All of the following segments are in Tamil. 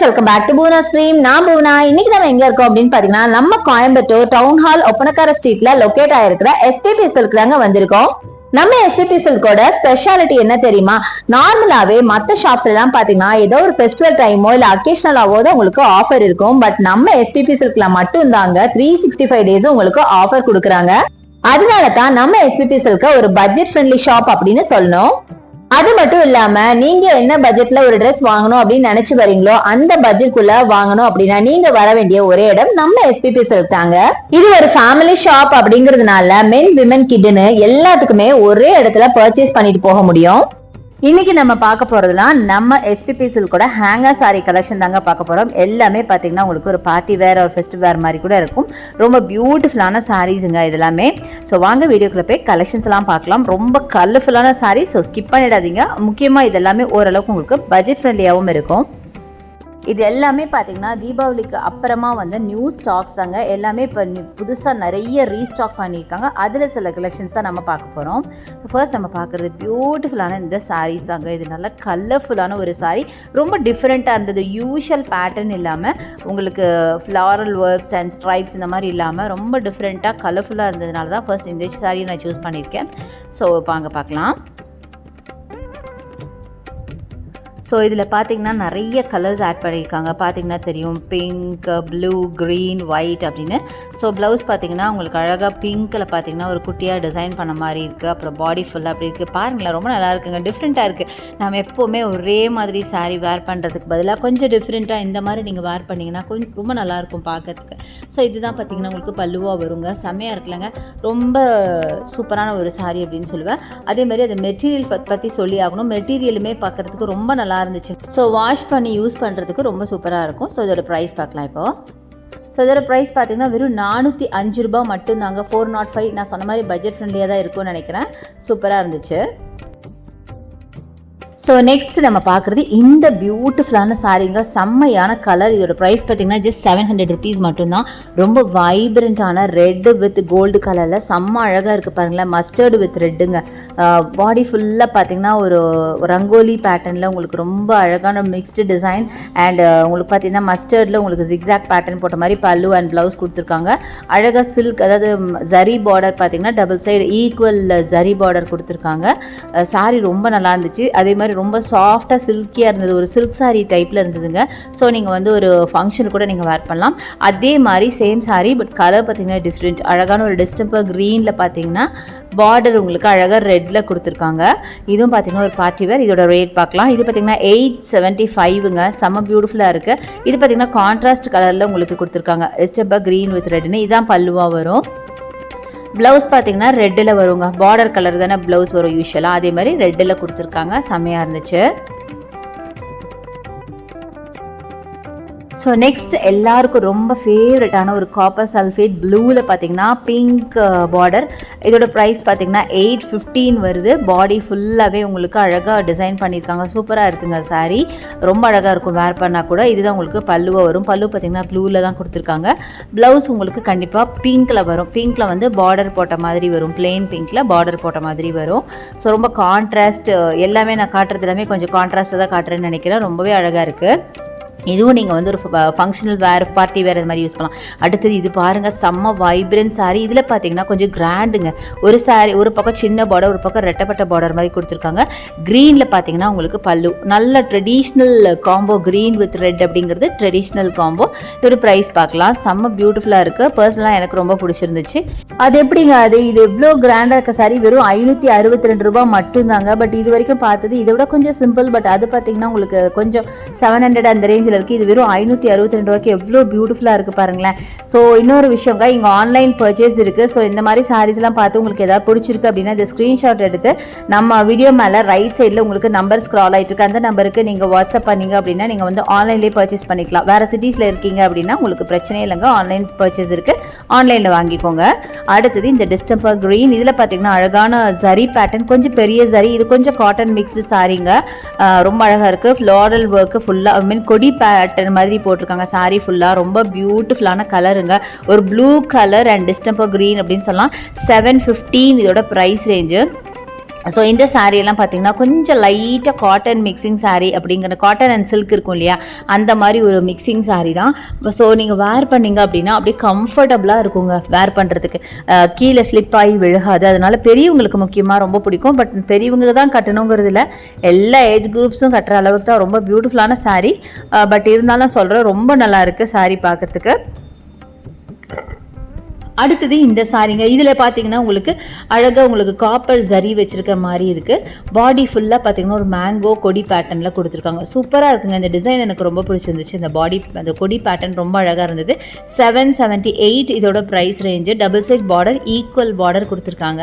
Friends, welcome back to Poona stream. நான் பூனா. இன்னைக்கு நம்ம எங்க இருக்கோம் அப்படின்னு பாத்தீங்கன்னா, நம்ம கோயம்புத்தூர் டவுன் ஹால் ஒப்பனக்கார ஸ்ட்ரீட்ல லொகேட் ஆயிருக்கிற எஸ்பிபி சில்க் தாங்க வந்திருக்கோம். நம்ம எஸ்பிபி சில்கோட ஸ்பெஷாலிட்டி என்ன தெரியுமா? நார்மலாவே மத்த ஷாப்ஸ்ல எல்லாம் பாத்தீங்கன்னா ஏதோ ஒரு ஃபெஸ்டிவல் டைமோ இல்ல அக்கேஷனலாவோ தான் உங்களுக்கு ஆஃபர் இருக்கும். பட் நம்ம எஸ்பிபி சில்க்ல மட்டும் தாங்க 365 டேஸ் உங்களுக்கு ஆஃபர் கொடுக்குறாங்க. அதனால தான் நம்ம எஸ்பிபி சில்க ஒரு பட்ஜெட் ஃப்ரெண்ட்லி ஷாப் அப்படின்னு சொல்லணும். அது மட்டும் இல்லாம நீங்க என்ன பட்ஜெட்ல ஒரு ட்ரெஸ் வாங்கணும் அப்படின்னு நினைச்சு வரீங்களோ அந்த பட்ஜெட்குள்ள வாங்கணும் அப்படின்னா நீங்க வர வேண்டிய ஒரே இடம் நம்ம எஸ்பிபி சில்க் தாங்க. இது ஒரு ஃபேமிலி ஷாப் அப்படிங்கறதுனால மென் விமன் கிட்னு எல்லாத்துக்குமே ஒரே இடத்துல பர்ச்சேஸ் பண்ணிட்டு போக முடியும். இன்னைக்கு நம்ம பார்க்க போறதுலாம் நம்ம எஸ்பிபி சில்கோட ஹேங்கர் சாரி கலெக்ஷன் தாங்க பார்க்க போறோம். எல்லாமே பாத்தீங்கன்னா உங்களுக்கு ஒரு பார்ட்டி வேர் ஒரு ஃபெஸ்டிவல் வேர் மாதிரி கூட இருக்கும். ரொம்ப பியூட்டிஃபுல்லான சாரீஸுங்க இதெல்லாமே. ஸோ வாங்க வீடியோக்குள்ள போய் கலெக்ஷன்ஸ் எல்லாம் பார்க்கலாம். ரொம்ப கலர்ஃபுல்லான சாரீ. ஸோ ஸ்கிப் பண்ணிடாதீங்க. முக்கியமா இதெல்லாமே ஓரளவுக்கு உங்களுக்கு பட்ஜெட் ஃப்ரெண்ட்லியாகவும் இருக்கும். இது எல்லாமே பார்த்தீங்கன்னா தீபாவளிக்கு அப்புறமா வந்து நியூ ஸ்டாக்ஸ் தாங்க. எல்லாமே இப்போ புதுசாக நிறைய ரீஸ்டாக் பண்ணியிருக்காங்க. அதில் சில கலெக்ஷன்ஸ் தான் நம்ம பார்க்க போகிறோம். ஃபர்ஸ்ட் நம்ம பார்க்குறது பியூட்டிஃபுல்லான இந்த சாரீஸ் தாங்க. இது நல்ல கலர்ஃபுல்லான ஒரு சாரீ. ரொம்ப டிஃப்ரெண்ட்டாக இருந்தது. யூஷுவல் பேட்டர்ன் இல்லாமல் உங்களுக்கு ஃப்ளாரல் ஒர்க்ஸ் அண்ட் ஸ்ட்ரைப்ஸ் இந்த மாதிரி இல்லாமல் ரொம்ப டிஃப்ரெண்ட்டாக கலர்ஃபுல்லாக இருந்ததுனால தான் ஃபர்ஸ்ட் இந்த சாரியை நான் சூஸ் பண்ணியிருக்கேன். ஸோ இப்போ அங்கே பார்க்கலாம். ஸோ இதில் பார்த்தீங்கன்னா நிறைய கலர்ஸ் ஆட் பண்ணியிருக்காங்க. பார்த்தீங்கன்னா தெரியும், பிங்க், ப்ளூ, க்ரீன், ஒயிட் அப்படின்னு. ஸோ ப்ளவுஸ் பார்த்தீங்கன்னா உங்களுக்கு அழகாக பிங்க்கில் பார்த்தீங்கன்னா ஒரு குட்டியாக டிசைன் பண்ண மாதிரி இருக்குது. அப்புறம் பாடி ஃபுல்லாக அப்படி இருக்குது. பாருங்களேன், ரொம்ப நல்லா இருக்குங்க. டிஃப்ரெண்ட்டாக இருக்குது. நம்ம எப்போவுமே ஒரே மாதிரி சாரீ வேர் பண்ணுறதுக்கு பதிலாக கொஞ்சம் டிஃப்ரெண்ட்டாக இந்த மாதிரி நீங்கள் வேர் பண்ணிங்கன்னா கொஞ்சம் ரொம்ப நல்லாயிருக்கும் பார்க்கறதுக்கு. ஸோ இதுதான் பார்த்தீங்கன்னா உங்களுக்கு பல்லுவாக வருங்க. செம்மையாக இருக்குல்லங்க. ரொம்ப சூப்பரான ஒரு சாரீ அப்படின்னு சொல்லுவேன். அதே மாதிரி அது மெட்டீரியல் பற்றி சொல்லி ஆகணும். மெட்டீரியலுமே பார்க்குறதுக்கு ரொம்ப நல்லா இருந்துச்சு. ஸோ வாஷ் பண்ணி யூஸ் பண்ணுறதுக்கு ரொம்ப சூப்பராக இருக்கும். ஸோ இதோட ப்ரைஸ் பார்க்கலாம் இப்போ. ஸோ இதோட ப்ரைஸ் பார்த்தீங்கன்னா வெறும் 405 ரூபா மட்டும்தாங்க. 405. நான் சொன்ன மாதிரி பட்ஜெட் ஃப்ரெண்ட்லியாக தான் இருக்கும்னு நினைக்கிறேன். சூப்பராக இருந்துச்சு. ஸோ நெக்ஸ்ட் நம்ம பார்க்குறது இந்த பியூட்டிஃபுல்லான சாரீங்க. செம்மையான கலர். இதோட ப்ரைஸ் பார்த்தீங்கன்னா ஜஸ்ட் 700 ருபீஸ் மட்டும்தான். ரொம்ப வைப்ரண்ட்டான ரெட்டு வித் கோல்டு கலரில் செம்ம அழகாக இருக்குது பாருங்களேன். Mustard with ரெட்டுங்க. பாடி ஃபுல்லாக பார்த்தீங்கன்னா ஒரு ரங்கோலி பேட்டர்னில் உங்களுக்கு ரொம்ப அழகான மிக்ஸ்டு டிசைன் அண்ட் உங்களுக்கு பார்த்தீங்கன்னா மஸ்டர்டில் உங்களுக்கு ஜிக்ஸாக் பேட்டர்ன் போட்ட மாதிரி பல்லு அண்ட் ப்ளவுஸ் கொடுத்துருக்காங்க. அழகாக சில்க், அதாவது ஜரி பார்டர் பார்த்தீங்கன்னா double side equal zari border கொடுத்துருக்காங்க. சாரீ ரொம்ப நல்லா இருந்துச்சு. அதே மாதிரி ரொம்ப சாஃப்டாக சில்கியாக இருந்தது. ஒரு சில்க் சாரீ டைப்பில் இருந்ததுங்க. ஸோ நீங்கள் வந்து ஒரு ஃபங்க்ஷனுக்கு கூட நீங்கள் வேர் பண்ணலாம். அதே மாதிரி சேம் சாரீ, பட் கலர் பார்த்தீங்கன்னா டிஃப்ரெண்ட். அழகான ஒரு டிஸ்டம்பர் க்ரீனில் பார்த்தீங்கன்னா பார்டர் உங்களுக்கு அழகாக ரெட்டில் கொடுத்துருக்காங்க. இதுவும் பார்த்தீங்கன்னா ஒரு பார்ட்டி வேர். இதோட ரேட் பார்க்கலாம். இது பார்த்தீங்கன்னா 875ங்க. செம்ம பியூட்டிஃபுல்லாக இருக்குது. இது பார்த்தீங்கன்னா கான்ட்ராஸ்ட் கலரில் உங்களுக்கு கொடுத்துருக்காங்க. டிஸ்டம்பர் க்ரீன் வித் ரெட்னு. இதான் பல்லுவாக வரும். ப்ளவுஸ் பார்த்தீங்கன்னா ரெட்டில் வருங்க. பார்டர் கலர் தானே ப்ளவுஸ் வரும் யூஸ்வலாக. அதே மாதிரி ரெட்டில் கொடுத்துருக்காங்க. செம்மையாக இருந்துச்சு. ஸோ நெக்ஸ்ட் எல்லாருக்கும் ரொம்ப ஃபேவரட்டான ஒரு காப்பர் சல்ஃபேட் ப்ளூவில் பார்த்தீங்கன்னா பிங்க் பார்டர். இதோட ப்ரைஸ் பார்த்தீங்கன்னா 815 வருது. பாடி ஃபுல்லாகவே உங்களுக்கு அழகாக டிசைன் பண்ணியிருக்காங்க. சூப்பராக இருக்குங்க சாரீ. ரொம்ப அழகாக இருக்கும் வேர் பண்ணால் கூட. இதுதான் உங்களுக்கு பல்லுவாக வரும். பல்லு பார்த்தீங்கன்னா ப்ளூவில் தான் கொடுத்துருக்காங்க. ப்ளவுஸ் உங்களுக்கு கண்டிப்பாக பிங்க்கில் வரும். பிங்க்கில் வந்து பார்டர் போட்ட மாதிரி வரும். பிளெயின் பிங்க்கில் பார்டர் போட்ட மாதிரி வரும். ஸோ ரொம்ப கான்ட்ராஸ்ட். எல்லாமே நான் காட்டுறது எல்லாமே கொஞ்சம் கான்ட்ராஸ்ட்டாக தான் காட்டுறேன்னு நினைக்கிறேன். ரொம்பவே அழகாக இருக்குது. இதுவும் நீங்கள் வந்து ஒரு ஃபங்க்ஷனல் வேர், பார்ட்டி வேர் அது மாதிரி யூஸ் பண்ணலாம். அடுத்தது இது பாருங்கள், செம்ம வைப்ரண்ட் சாரீ. இதில் பார்த்தீங்கன்னா கொஞ்சம் கிராண்டுங்க. ஒரு சாரீ ஒரு பக்கம் சின்ன பார்டர், ஒரு பக்கம் ரெட்டப்பட்ட பார்டர் மாதிரி கொடுத்துருக்காங்க. க்ரீனில் பார்த்தீங்கன்னா உங்களுக்கு பல்லு. நல்ல traditional combo. Green with red அப்படிங்கிறது ட்ரெடிஷ்னல் காம்போ. இதோட ப்ரைஸ் பார்க்கலாம். செம்ம பியூட்டிஃபுல்லாக இருக்குது. பர்சனலாக எனக்கு ரொம்ப பிடிச்சிருந்துச்சு. அது எப்படிங்க இது எவ்வளோ கிராண்டாக இருக்க சாரீ வெறும் 562 ரூபா மட்டும்தாங்க. பட் இது வரைக்கும் பார்த்தது இதை விட கொஞ்சம் சிம்பிள். பட் அது பார்த்தீங்கன்னா உங்களுக்கு கொஞ்சம் 700 அந்த ரேஞ்சில் இருக்குது. இது வெறும் 562 ரூபாய்க்கு எவ்வளோ பியூட்டிஃபுல்லாக இருக்குது பாருங்களேன். ஸோ இன்னொரு விஷயங்க, இங்கே ஆன்லைன் பர்ச்சேஸ் இருக்குது. ஸோ இந்த மாதிரி சாரீஸ்லாம் பார்த்து உங்களுக்கு ஏதாவது பிடிச்சிருக்கு அப்படின்னா இந்த ஸ்க்ரீன்ஷாட் எடுத்து நம்ம வீடியோ மேலே ரைட் சைடில் உங்களுக்கு நம்பர் ஸ்க்ரால் ஆகிட்டு இருக்கு. அந்த நம்பருக்கு நீங்கள் வாட்ஸ்அப் பண்ணிங்க அப்படின்னா நீங்கள் வந்து ஆன்லைன்லேயே பர்ச்சேஸ் பண்ணிக்கலாம். வேறு சிட்டிஸில் இருக்கீங்க அப்படின்னா உங்களுக்கு பிரச்சனையே இல்லைங்க. ஆன்லைன் பர்ச்சேஸ் இருக்குது. ஆன்லைனில் வாங்கிக்கோங்க. அடுத்தது இந்த டிஸ்டம்பர் க்ரீன். இதில் பார்த்தீங்கன்னா அழகான ஜரி பேட்டர்ன். கொஞ்சம் பெரிய ஜரி. இது கொஞ்சம் காட்டன் மிக்ஸ்டு சாரீங்க. ரொம்ப அழகாக இருக்குது. ஃப்ளாரல் ஒர்க்கு ஃபுல்லாக மீன் கொடி பேட்டர்ன் மாதிரி போட்டிருக்காங்க. சாரீ ஃபுல்லாக ரொம்ப பியூட்டிஃபுல்லான கலருங்க. ஒரு blue colour and distemper green அப்படின்னு சொல்லலாம். 715 இதோட ப்ரைஸ் ரேஞ்சு. ஸோ இந்த சாரீலாம் பார்த்திங்கன்னா கொஞ்சம் லைட்டாக காட்டன் மிக்சிங் சாரீ அப்படிங்கிற காட்டன் அண்ட் சில்க் இருக்கும் இல்லையா, அந்த மாதிரி ஒரு மிக்சிங் சாரீ தான். ஸோ நீங்கள் வேர் பண்ணிங்க அப்படின்னா அப்படியே கம்ஃபர்டபுளாக இருக்குங்க வேர் பண்ணுறதுக்கு, கீழே ஸ்லிப் ஆகி விழுகாது. அதனால் பெரியவங்களுக்கு முக்கியமாக ரொம்ப பிடிக்கும். பட் பெரியவங்க தான் கட்டணுங்கிறது இல்லை, எல்லா ஏஜ் குரூப்ஸும் கட்டுற அளவுக்கு தான் ரொம்ப பியூட்டிஃபுல்லான சாரீ. பட் இருந்தாலும் சொல்கிறேன், ரொம்ப நல்லா இருக்குது சாரீ பார்க்குறதுக்கு. அடுத்தது இந்த சாரீங்க, இதில் பார்த்தீங்கன்னா உங்களுக்கு அழகாக உங்களுக்கு காப்பர் ஜரி வச்சுருக்க மாதிரி இருக்குது. பாடி ஃபுல்லாக பார்த்தீங்கன்னா ஒரு மேங்கோ கொடி பேட்டர்னில் கொடுத்துருக்காங்க. சூப்பராக இருக்குங்க. இந்த டிசைன் எனக்கு ரொம்ப பிடிச்சிருந்துச்சு. இந்த பாடி அந்த கொடி பேட்டர்ன் ரொம்ப அழகாக இருந்தது. 778 இதோட price range. Double side border, equal border கொடுத்துருக்காங்க.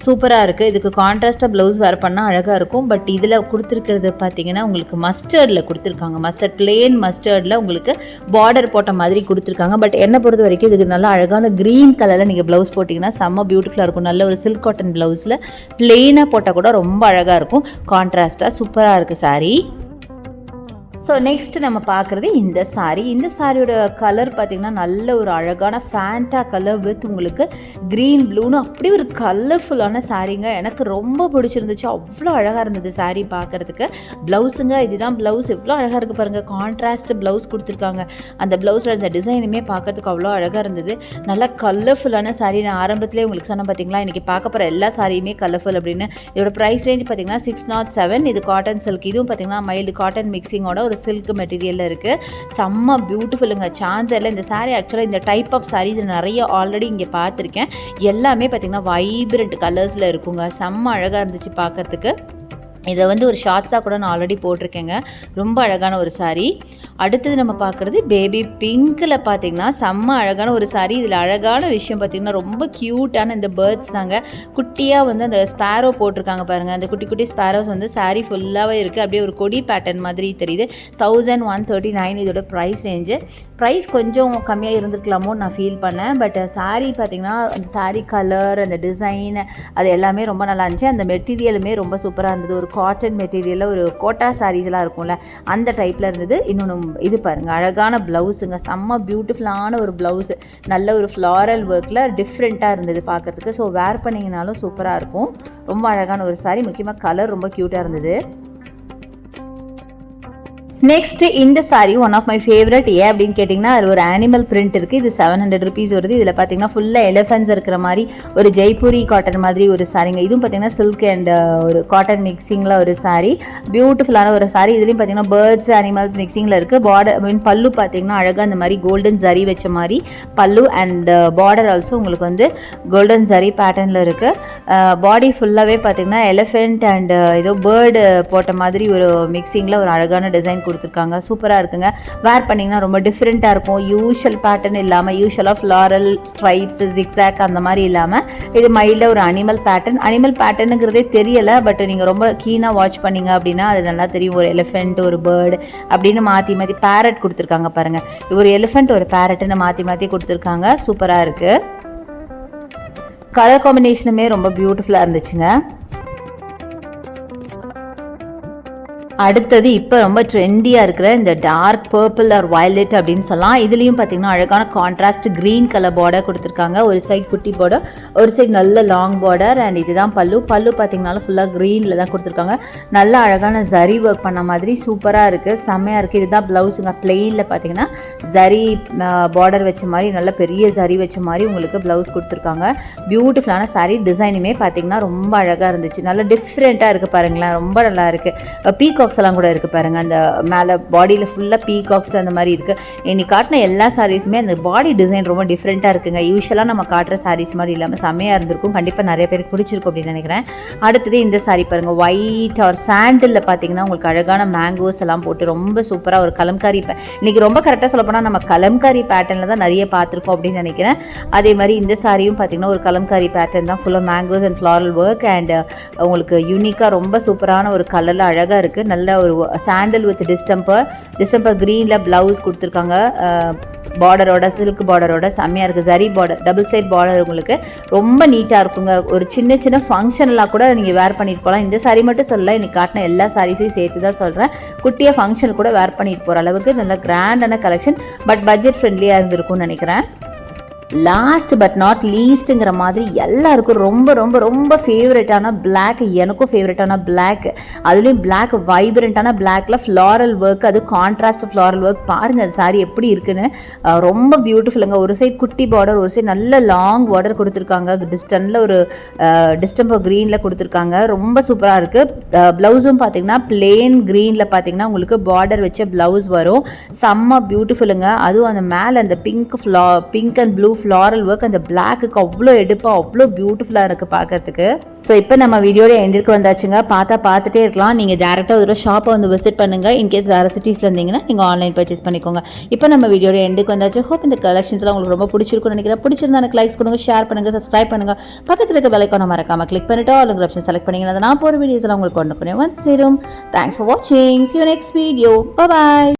சூப்பராக இருக்குது. இதுக்கு கான்ட்ராஸ்ட்டாக ப்ளவுஸ் வேர் பண்ணால் அழகாக இருக்கும். பட் இதில் கொடுத்துருக்கிறது பார்த்தீங்கன்னா உங்களுக்கு மஸ்டர்டில் கொடுத்துருக்காங்க. மஸ்டர்ட் பிளெயின் மஸ்டர்டில் உங்களுக்கு பார்டர் போட்ட மாதிரி கொடுத்துருக்காங்க. பட் என்னை பொறுத்த வரைக்கும் இதுக்கு நல்லா அழகான க்ரீன் கலரில் நீங்கள் ப்ளவுஸ் போட்டிங்கன்னா செம்ம பியூட்டிஃபுல்லாக இருக்கும். நல்ல ஒரு சில்க் காட்டன் ப்ளவுஸில் பிளெயினாக போட்டால் கூட ரொம்ப அழகாக இருக்கும். கான்ட்ராஸ்ட்டாக சூப்பராக இருக்குது சாரீ. ஸோ நெக்ஸ்ட் நம்ம பார்க்குறது இந்த சாரீ. இந்த சாரியோட கலர் பார்த்திங்கன்னா நல்ல ஒரு அழகான ஃபேண்டா கலர் வித் உங்களுக்கு க்ரீன் ப்ளூன்னு அப்படி ஒரு கலர்ஃபுல்லான சாரீங்க. எனக்கு ரொம்ப பிடிச்சிருந்துச்சு. அவ்வளோ அழகாக இருந்தது சாரீ பார்க்குறதுக்கு. ப்ளவுஸுங்க, இதுதான் ப்ளவுஸ். எவ்வளோ அழகாக இருக்குது பாருங்கள். கான்ட்ராஸ்ட் ப்ளவுஸ் கொடுத்துருக்காங்க. அந்த ப்ளவுஸில் அந்த டிசைனுமே பார்க்குறதுக்கு அவ்வளோ அழகாக இருந்தது. நல்லா கலர்ஃபுல்லான சாரீ. நான் ஆரம்பத்திலே உங்களுக்கு சொன்னேன் பார்த்தீங்களா, இன்றைக்கி பார்க்க போகிற எல்லா சாரியுமே கலர்ஃபுல் அப்படின்னு. இதோட ப்ரைஸ் ரேஞ்ச் பார்த்திங்கன்னா 607. இது காட்டன் சில்க். இதுவும் பார்த்திங்கன்னா மைல்டு காட்டன் மிக்சிங்கோட ஒரு சில்க் மெட்டீரியலில் இருக்குது. செம்ம பியூட்டிஃபுல்லுங்க. சான்ஸில் இந்த சாரீ ஆக்சுவலாக இந்த டைப் ஆஃப் சாரீஸ் நிறைய ஆல்ரெடி இங்கே பார்த்துருக்கேன். எல்லாமே பார்த்திங்கன்னா வைப்ரண்ட் கலர்ஸில் இருக்குங்க. செம்ம அழகாக இருந்துச்சு பார்க்கறதுக்கு. இதை வந்து ஒரு ஷார்ட்ஸாக கூட நான் ஆல்ரெடி போட்டிருக்கேங்க. ரொம்ப அழகான ஒரு சாரீ. அடுத்தது நம்ம பார்க்குறது பேபி பிங்க்கில் பார்த்திங்கன்னா செம்ம அழகான ஒரு சாரீ. இதில் அழகான விஷயம் பார்த்திங்கன்னா ரொம்ப க்யூட்டான இந்த பேர்ட்ஸ் தாங்க. குட்டியாக வந்து அந்த ஸ்பேரோ போட்டிருக்காங்க பாருங்கள். அந்த குட்டி குட்டி ஸ்பேரோஸ் வந்து சாரீ ஃபுல்லாகவே இருக்குது. அப்படியே ஒரு கொடி பேட்டர்ன் மாதிரி தெரியுது. 1139 இதோட ப்ரைஸ் ரேஞ்சு. ப்ரைஸ் கொஞ்சம் கம்மியாக இருந்திருக்கலாமோ நான் ஃபீல் பண்ணேன். பட் சாரீ பார்த்திங்கன்னா அந்த சாரீ கலர், அந்த டிசைன், அது எல்லாமே ரொம்ப நல்லா இருந்துச்சு. அந்த மெட்டீரியலுமே ரொம்ப சூப்பராக இருந்தது. ஒரு காட்டன் மெட்டீரியலில் ஒரு கோட்டா சாரீஸ்லாம் இருக்கும்ல, அந்த டைப்பில் இருந்தது. இன்னொன்று இது பாருங்கள், அழகான ப்ளவுஸுங்க. செம்ம பியூட்டிஃபுல்லான ஒரு ப்ளவுஸு. நல்ல ஒரு ஃப்ளாரல் ஒர்க்கில் டிஃப்ரெண்ட்டாக இருந்தது பார்க்குறதுக்கு. ஸோ வேர் பண்ணிங்கனாலும் சூப்பராக இருக்கும். ரொம்ப அழகான ஒரு சாரீ. முக்கியமாக கலர் ரொம்ப க்யூட்டாக இருந்தது. நெக்ஸ்ட் இந்த sari one of my favourite. ஏன் அப்படின்னு கேட்டிங்கன்னா, அது ஒரு அனிமல் பிரிண்ட் இருக்குது. இது 700 rupees வருது. இதில் பார்த்தீங்கன்னா ஃபுல்லாக எலிஃபென்ட்ஸ் இருக்கிற மாதிரி ஒரு ஜெய்ப்பூரி காட்டன் மாதிரி ஒரு சாரீங்க. இதுவும் பார்த்தீங்கன்னா சில்க் அண்ட் ஒரு காட்டன் மிக்சிங்கில் ஒரு சாரீ. பியூட்டிஃபுல்லான ஒரு சாரீ. இதுலேயும் பார்த்தீங்கன்னா பேர்ட்ஸ் அனிமல்ஸ் மிக்சிங்கில் இருக்குது. பார்டர் பல்லு பார்த்தீங்கன்னா அழகாக அந்த மாதிரி கோல்டன் ஜரி வச்ச மாதிரி பல்லு. அண்ட் பார்டர் ஆல்சோ உங்களுக்கு வந்து கோல்டன் ஜரி பேட்டர்னில் இருக்குது. பாடி ஃபுல்லாகவே பார்த்தீங்கன்னா எலிஃபென்ட் அண்ட் ஏதோ பேர்டு போட்ட மாதிரி ஒரு மிக்சிங்கில் ஒரு அழகான டிசைன் கொடுத்துருக்காங்க. சூப்பராக இருக்குங்க. வேர் பண்ணிங்கன்னா ரொம்ப டிஃப்ரெண்ட்டாக இருக்கும். யூஷுவல் பேட்டர்ன் இல்லாமல், யூஷுவலாக ஃப்ளாரல் ஸ்ட்ரைப்ஸ் ஜிக்ஸாக் அந்த மாதிரி இல்லாமல் இது மைல்டாக ஒரு அனிமல் பேட்டர்ன். அனிமல் பேட்டர்னுங்கிறதே தெரியலை. பட் நீங்கள் ரொம்ப கீனாக வாட்ச் பண்ணிங்க அப்படின்னா அது நல்லா தெரியும். ஒரு எலிஃபெண்ட், ஒரு பேர்டு அப்படின்னு மாற்றி மாற்றி பேரட் கொடுத்துருக்காங்க பாருங்கள். ஒரு எலிஃபெண்ட், ஒரு பேரட்டுன்னு மாற்றி மாற்றி கொடுத்துருக்காங்க. சூப்பராக இருக்குது. கலர் காம்பினேஷனுமே ரொம்ப பியூட்டிஃபுல்லாக இருந்துச்சுங்க. அடுத்தது இப்போ ரொம்ப ட்ரெண்டியாக இருக்கிற இந்த டார்க் பர்பிள் ஆர் வயலட் அப்படின்னு சொல்லலாம். இதுலேயும் பார்த்தீங்கன்னா அழகான கான்ட்ராஸ்ட் க்ரீன் கலர் பார்டர் கொடுத்துருக்காங்க. ஒரு சைட் குட்டி பார்டர், ஒரு சைட் நல்ல லாங் பார்டர். அண்ட் இதுதான் பல்லு. பல்லு பார்த்தீங்கன்னாலும் ஃபுல்லாக க்ரீனில் தான் கொடுத்துருக்காங்க. நல்ல அழகான ஜரி ஒர்க் பண்ண மாதிரி சூப்பராக இருக்குது. செம்மையாக இருக்குது. இதுதான் ப்ளவுஸுங்க. பிளெயினில் பார்த்தீங்கன்னா ஜரி பார்டர் வச்ச மாதிரி, நல்ல பெரிய ஜரி வச்ச மாதிரி உங்களுக்கு ப்ளவுஸ் கொடுத்துருக்காங்க. பியூட்டிஃபுல்லான சாரீ. டிசைனுமே பார்த்தீங்கன்னா ரொம்ப அழகாக இருந்துச்சு. நல்லா டிஃப்ரெண்ட்டாக இருக்குது பாருங்களேன். ரொம்ப நல்லா இருக்குது. பீகாக்ஸ் எல்லாம் கூட இருக்குது பாருங்கள். அந்த மேலே பாடியில் ஃபுல்லாக பீகாக்ஸ் அந்த மாதிரி இருக்குது. இன்னைக்கு காட்டின எல்லா சாரீஸுமே அந்த பாடி டிசைன் ரொம்ப டிஃப்ரெண்ட்டாக இருக்குங்க. யூஸ்வலாக நம்ம காட்டுற சாரீஸ் மாதிரி இல்லாமல் செம்மையாக இருந்திருக்கும். கண்டிப்பாக நிறைய பேருக்கு பிடிச்சிருக்கும் அப்படின்னு நினைக்கிறேன். அடுத்தது இந்த சாரீ பாருங்கள். ஒயிட் ஆர் சாண்டில் பார்த்தீங்கன்னா உங்களுக்கு அழகான மேங்கோஸ் எல்லாம் போட்டு ரொம்ப சூப்பராக ஒரு கலம்காரி. இன்றைக்கி ரொம்ப கரெக்டாக சொல்லப்போனால் நம்ம கலம்காரி பேட்டர்னில் தான் நிறைய பார்த்துருக்கோம் அப்படின்னு நினைக்கிறேன். அதே மாதிரி இந்த சாரியும் பார்த்தீங்கன்னா ஒரு கலம்காரி பேட்டர்ன் தான். ஃபுல்லாக mangoes and floral work. And உங்களுக்கு யூனிக்காக ரொம்ப சூப்பரான ஒரு கலரில் அழகாக இருக்குது. நல்ல ஒரு சாண்டல் வித் டிஸ்டம்பர் க்ரீனில் ப்ளவுஸ் கொடுத்துருக்காங்க. பார்டரோட, சில்க் பார்டரோட செம்மையாக இருக்குது. Zari border, double side border உங்களுக்கு ரொம்ப நீட்டாக இருக்குங்க. ஒரு சின்ன சின்ன ஃபங்க்ஷன்லாம் கூட நீங்கள் வேர் பண்ணிட்டு போகலாம். இந்த சாரீ மட்டும் சொல்லலை, இன்றைக்கி காட்டின எல்லா சாரீஸையும் சேர்த்து தான் சொல்கிறேன். குட்டியாக ஃபங்க்ஷன் கூட வேர் பண்ணிட்டு போகிற அளவுக்கு நல்ல கிராண்டான கலெக்ஷன். பட் பட்ஜெட் ஃப்ரெண்ட்லியாக இருந்திருக்கும்னு நினைக்கிறேன். லாஸ்ட் பட் நாட் லீஸ்ட்டுங்கிற மாதிரி எல்லாருக்கும் ரொம்ப ரொம்ப ரொம்ப ஃபேவரட்டான பிளாக், எனக்கும் ஃபேவரட்டான பிளாக், அதுலேயும் பிளாக் வைப்ரண்ட்டான பிளாக்ல ஃப்ளாரல் ஒர்க், அது கான்ட்ராஸ்ட் ஃப்ளாரல் ஒர்க். பாருங்கள் சாரி எப்படி இருக்குன்னு, ரொம்ப பியூட்டிஃபுல்லுங்க. ஒரு சைட் குட்டி பார்டர், ஒரு சைட் நல்ல லாங் பார்டர் கொடுத்துருக்காங்க. டிஸ்டன்ல ஒரு டிஸ்டம்போ க்ரீனில் கொடுத்துருக்காங்க. ரொம்ப சூப்பராக இருக்குது. ப்ளவுஸும் பார்த்தீங்கன்னா பிளெயின் க்ரீனில் பார்த்தீங்கன்னா உங்களுக்கு பார்டர் வச்ச ப்ளவுஸ் வரும். செம்ம பியூட்டிஃபுல்லுங்க. அதுவும் அந்த மேலே அந்த pink and blue floral work அந்த பிளாக்குக்கு அவ்வளோ எடுப்பாக அவ்வளோ பியூட்டிஃபுல்லாக இருக்குது பார்க்கறதுக்கு. ஸோ இப்போ நம்ம வீடியோட எண்டுக்கு வந்தாச்சுங்க. பார்த்துட்டே இருக்கலாம். நீங்கள் டேரெக்டாக ஒரு ஷாப்பை வந்து விசிட் பண்ணுங்கள். இன்கேஸ் வேறு சிட்டிஸில் இருந்தீங்கன்னா நீங்கள் ஆன்லைன் பர்ச்சேஸ் பண்ணிக்கோங்க. இப்போ நம்ம வீடியோட எண்டுக்கு வந்தாச்சு. ஹோப் இந்த கலெக்ஷன்ஸ்லாம் உங்களுக்கு ரொம்ப பிடிச்சிருக்குன்னு நினைக்கிறேன். பிடிச்சிருந்தா எனக்கு லைக்ஸ் கொடுங்க, ஷேர் பண்ணுங்கள், சப்ஸ்கிரைப் பண்ணுங்கள். பக்கத்தில் இருக்க பெல்லைக்கான மறக்காமல் கிளிக் பண்ணிட்டு ஆல் ஆப்ஷன் செலக்ட் பண்ணிங்கன்னா நான் போகிற வீடியோஸ்லாம் உங்களுக்கு கொண்டு வந்து சேரும். தேங்க்ஸ் ஃபார் வாட்சிங். See you next video. Bye bye.